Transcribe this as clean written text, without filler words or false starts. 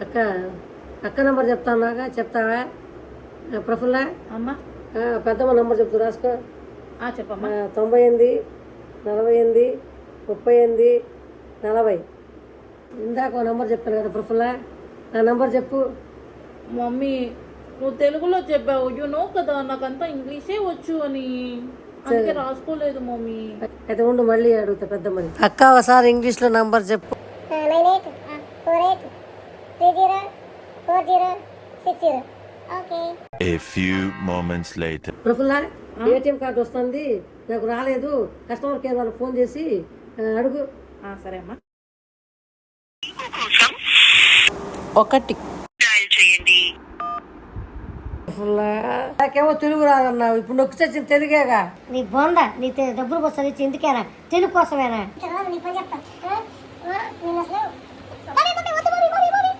అక్క అక్క నెంబర్ చెప్తానాగా చెప్తావా ప్రఫుల్ల అమ్మా పెద్దమ్మ నెంబర్ చెప్తూ రాసుకో. చెప్పమ్మా. 98 48 38 40. ఇందాక ఓ నెంబర్ చెప్పాను కదా ప్రఫుల్ల, నా నెంబర్ చెప్పు. మమ్మీ నువ్వు తెలుగులో చెప్పావు, నో కదా నాకంతా ఇంగ్లీషే వచ్చు అని, అందుకే రాసుకోలేదు మమ్మీ. అయితే ఉండు మళ్ళీ అడుగుతా పెద్దమ్మని. అక్క ఒకసారి ఇంగ్లీష్లో నంబర్ చెప్పు. 9848304060. Okay. A few moments later. Prafulla ATM card వస్తుంది, నాకు రాలేదు, కస్టమర్ కేర్ వాళ్ళకి ఫోన్ చేసి అడుగు. సరే అమ్మా. 1 నాకేమో తెలుగు రాదన్నావు, ఇప్పుడు నొక్కి చచ్చింది తెలుగేగా. నీ బొంద నీ డబ్బులు వస్తుంది ఎందుకేనా? తెలుగు కోసమేనా? నీ పని చెప్తా. నేను అసలు